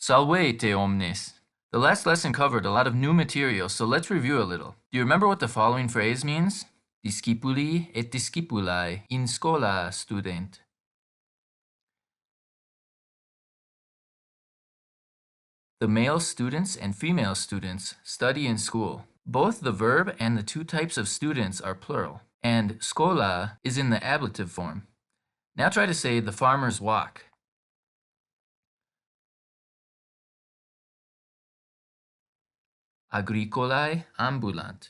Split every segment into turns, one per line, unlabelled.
Salvete omnes. The last lesson covered a lot of new material, so let's review a little. Do you remember what the following phrase means? Discipuli et discipulae in schola student. The male students and female students study in school. Both the verb and the two types of students are plural, and schola is in the ablative form. Now try to say the farmer's walk. Agricolae ambulant.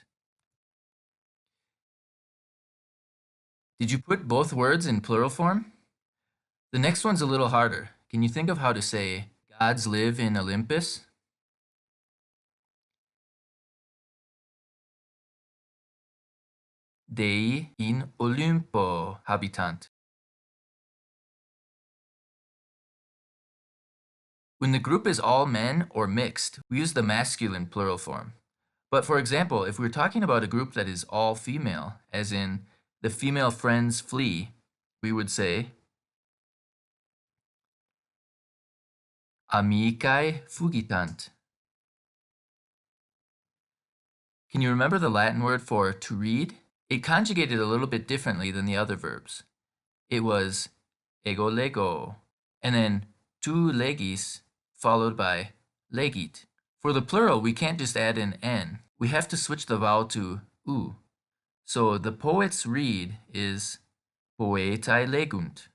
Did you put both words in plural form? The next one's a little harder. Can you think of how to say gods live in Olympus? Dei in Olympo habitant. When the group is all men or mixed, we use the masculine plural form. But for example, if we're talking about a group that is all female, as in the female friends flee, we would say amicae fugitant. Can you remember the Latin word for to read? It conjugated a little bit differently than the other verbs. It was ego lego, and then tu legis, followed by legit. For the plural, we can't just add an n. We have to switch the vowel to u. So the poets read is poetae legunt.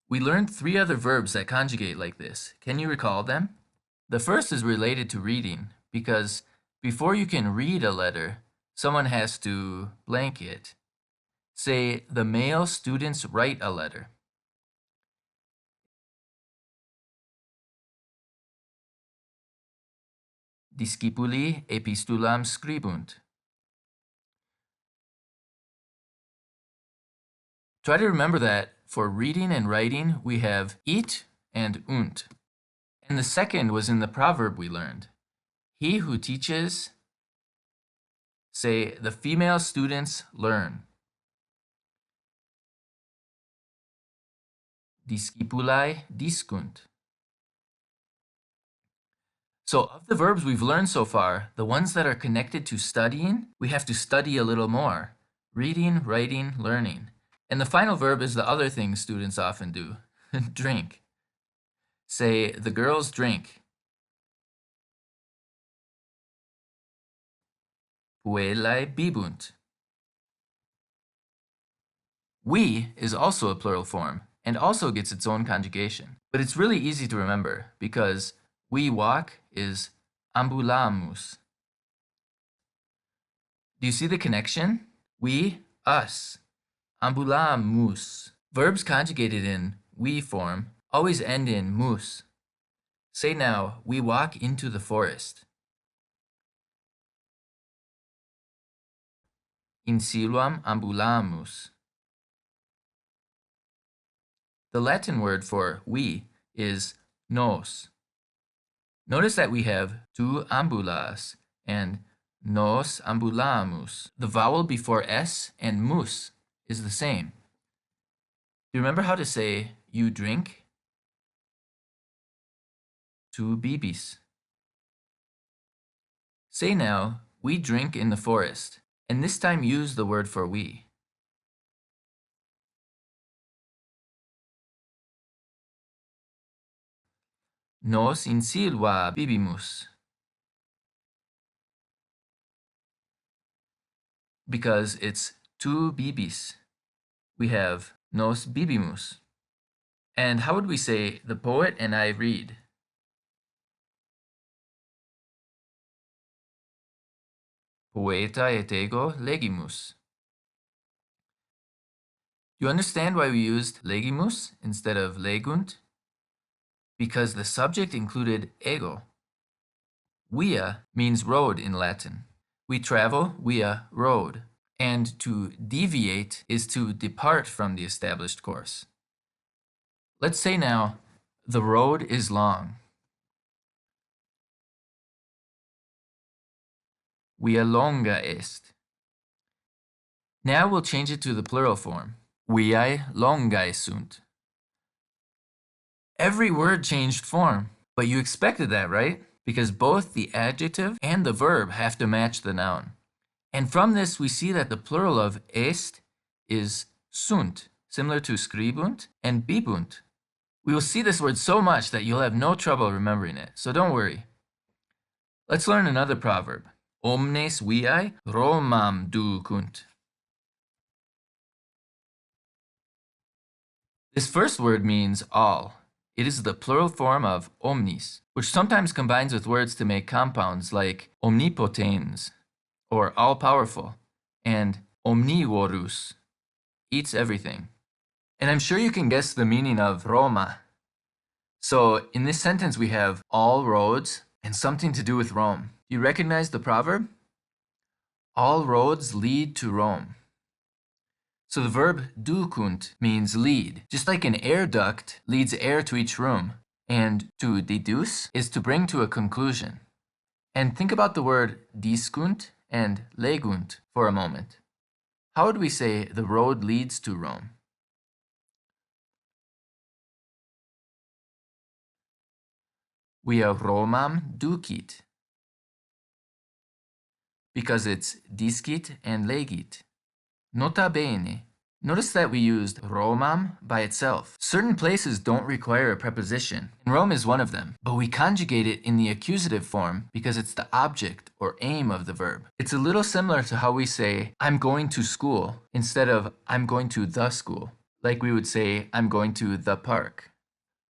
We learned 3 other verbs that conjugate like this. Can you recall them? The first is related to reading, because before you can read a letter, someone has to blank it. Say, the male students write a letter. Discipuli epistulam scribunt. Try to remember that for reading and writing, we have it and unt. And the second was in the proverb we learned. He who teaches, say, the female students learn. Discipulae discunt. So of the verbs we've learned so far, the ones that are connected to studying, we have to study a little more. Reading, writing, learning. And the final verb is the other thing students often do. Drink. Say, the girls drink. Puellae bibunt. We is also a plural form and also gets its own conjugation. But it's really easy to remember because we walk is ambulamus. Do you see the connection? We, us. Ambulamus. Verbs conjugated in we form always end in mus. Say now, we walk into the forest. In silvam ambulamus. The Latin word for we is nos. Notice that we have tu ambulas and nos ambulamus. The vowel before s and mus is the same. Do you remember how to say you drink? Tu bibis. Say now, we drink in the forest, and this time use the word for we. Nos in silva bibimus. Because it's tu bibis. We have nos bibimus. And how would we say the poet and I read? Poeta et ego legimus. Do you understand why we used legimus instead of legunt? Because the subject included ego. Via means road in Latin. We travel via road. And to deviate is to depart from the established course. Let's say now, the road is long. Via longa est. Now we'll change it to the plural form. Viae longae sunt. Every word changed form, but you expected that, right? Because both the adjective and the verb have to match the noun. And from this, we see that the plural of est is sunt, similar to scribunt and bibunt. We will see this word so much that you'll have no trouble remembering it, so don't worry. Let's learn another proverb. Omnes viae Romam ducunt. This first word means all. It is the plural form of omnis, which sometimes combines with words to make compounds like omnipotens, or all-powerful, and omnivorous, eats everything. And I'm sure you can guess the meaning of Roma. So in this sentence we have all roads and something to do with Rome. Do you recognize the proverb? All roads lead to Rome. So the verb ducunt means lead, just like an air duct leads air to each room. And to deduce is to bring to a conclusion. And think about the word discunt and legunt for a moment. How would we say the road leads to Rome? Via Romam ducit, because it's discit and legit. Nota bene. Notice that we used Romam by itself. Certain places don't require a preposition, and Rome is one of them, but we conjugate it in the accusative form because it's the object or aim of the verb. It's a little similar to how we say, I'm going to school, instead of I'm going to the school, like we would say, I'm going to the park.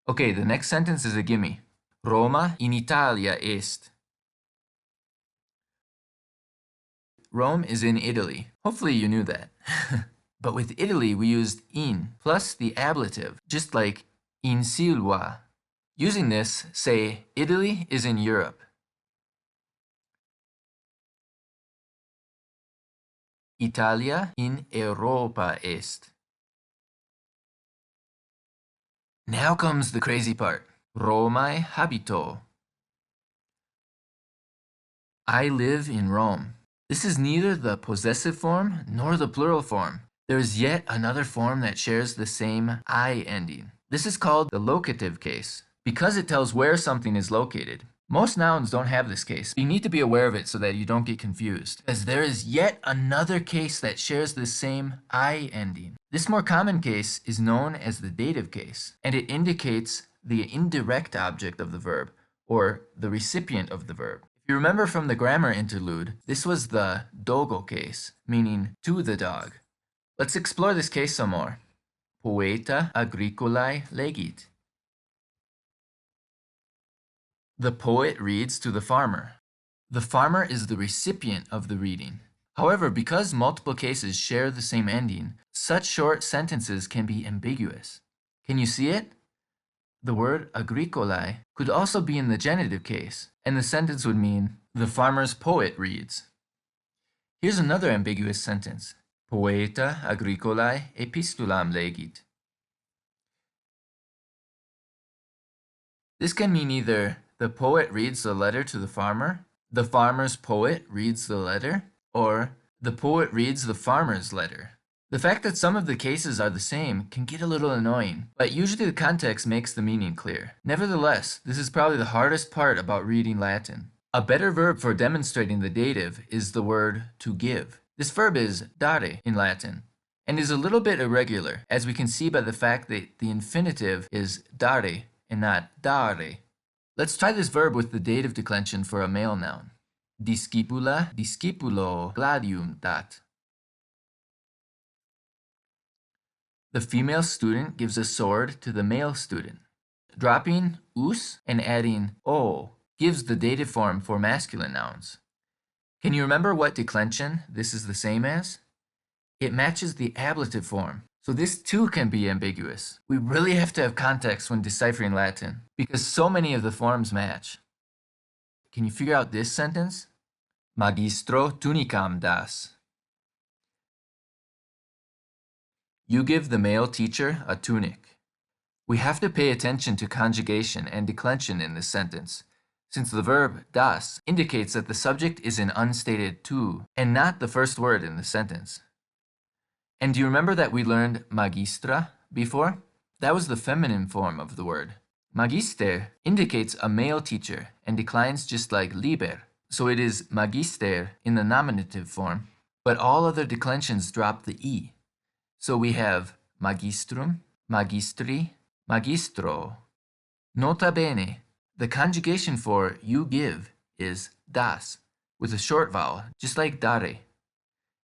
Okay, the next sentence is a gimme. Roma in Italia est. Rome is in Italy. Hopefully you knew that. But with Italy, we used in plus the ablative, just like in Silva. Using this, say Italy is in Europe. Italia in Europa est. Now comes the crazy part. Romae habito. I live in Rome. This is neither the possessive form nor the plural form. There is yet another form that shares the same I ending. This is called the locative case, because it tells where something is located. Most nouns don't have this case. You need to be aware of it so that you don't get confused, as there is yet another case that shares the same I ending. This more common case is known as the dative case, and it indicates the indirect object of the verb, or the recipient of the verb. If you remember from the grammar interlude, this was the dogo case, meaning to the dog. Let's explore this case some more. Poeta agricolae legit. The poet reads to the farmer. The farmer is the recipient of the reading. However, because multiple cases share the same ending, such short sentences can be ambiguous. Can you see it? The word agricolae could also be in the genitive case, and the sentence would mean, the farmer's poet reads. Here's another ambiguous sentence. Poeta agricolae epistulam legit. This can mean either the poet reads the letter to the farmer's poet reads the letter, or the poet reads the farmer's letter. The fact that some of the cases are the same can get a little annoying, but usually the context makes the meaning clear. Nevertheless, this is probably the hardest part about reading Latin. A better verb for demonstrating the dative is the word to give. This verb is dare in Latin, and is a little bit irregular, as we can see by the fact that the infinitive is dare and not dare. Let's try this verb with the dative declension for a male noun. Discipula, discipulo gladium dat. The female student gives a sword to the male student. Dropping us and adding o gives the dative form for masculine nouns. Can you remember what declension this is the same as? It matches the ablative form, so this too can be ambiguous. We really have to have context when deciphering Latin, because so many of the forms match. Can you figure out this sentence? Magistro tunicam das. You give the male teacher a tunic. We have to pay attention to conjugation and declension in this sentence, since the verb das indicates that the subject is an unstated tu, and not the first word in the sentence. And do you remember that we learned magistra before? That was the feminine form of the word. Magister indicates a male teacher and declines just like liber. So it is magister in the nominative form, but all other declensions drop the E. So we have magistrum, magistri, magistro. Nota bene, the conjugation for you give is das, with a short vowel, just like dare.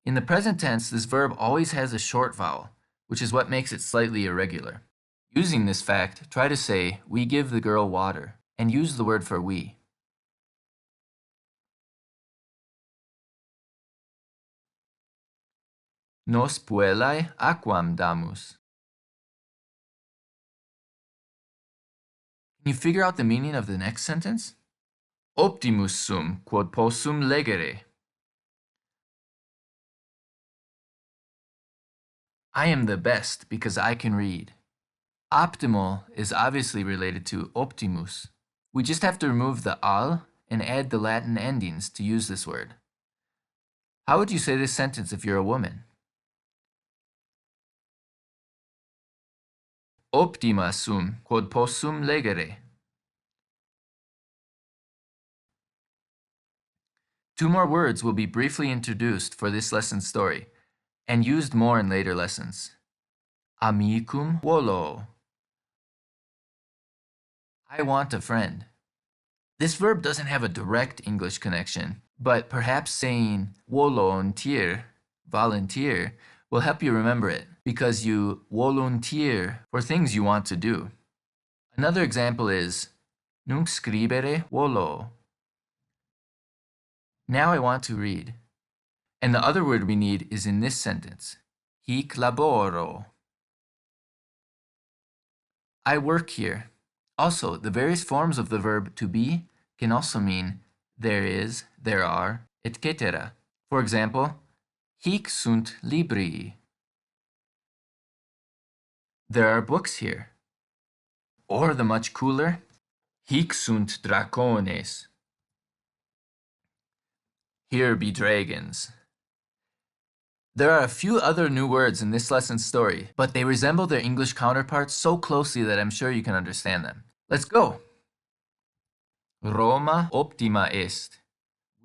In the present tense, this verb always has a short vowel, which is what makes it slightly irregular. Using this fact, try to say, we give the girl water, and use the word for we. Nos puellae aquam damus. Can you figure out the meaning of the next sentence? Optimus sum quod possum legere. I am the best because I can read. Optimal is obviously related to optimus. We just have to remove the al and add the Latin endings to use this word. How would you say this sentence if you're a woman? Optima sum quod possum legere. Two more words will be briefly introduced for this lesson's story and used more in later lessons. Amicum volo. I want a friend. This verb doesn't have a direct English connection, but perhaps saying volunteer, volunteer, will help you remember it because you volunteer for things you want to do. Another example is nunc scribere volo. Now I want to read. And the other word we need is in this sentence, hic laboro. I work here. Also, the various forms of the verb to be can also mean there is, there are, etc. For example, hic sunt libri. There are books here. Or the much cooler, hic sunt dracones. Here be dragons. There are a few other new words in this lesson's story, but they resemble their English counterparts so closely that I'm sure you can understand them. Let's go! Roma optima est.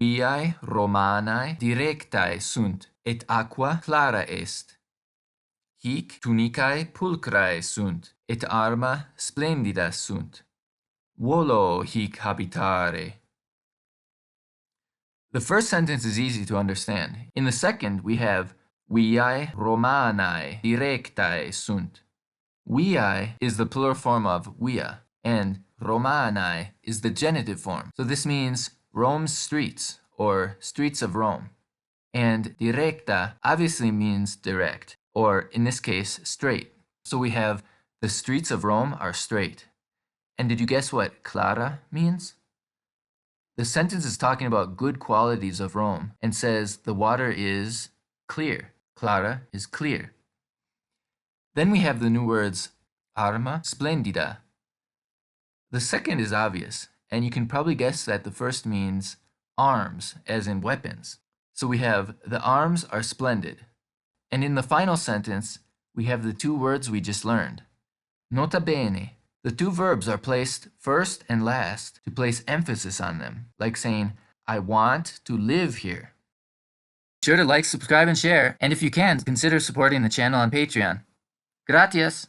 Viae Romanae directae sunt, et aqua clara est. Hic tunicae pulchrae sunt, et arma splendida sunt. Volo hic habitare. The first sentence is easy to understand. In the second, we have viae Romanae directae sunt. Viae is the plural form of via, and Romanae is the genitive form. So this means Rome's streets, or streets of Rome. And directa obviously means direct, or in this case, straight. So we have the streets of Rome are straight. And did you guess what clara means? The sentence is talking about good qualities of Rome and says the water is clear. Clara is clear. Then we have the new words arma splendida. The second is obvious, and you can probably guess that the first means arms, as in weapons. So we have the arms are splendid. And in the final sentence, we have the two words we just learned. Nota bene. The two verbs are placed first and last to place emphasis on them, like saying, I want to live here. Be sure to like, subscribe, and share, and if you can, consider supporting the channel on Patreon. Gracias!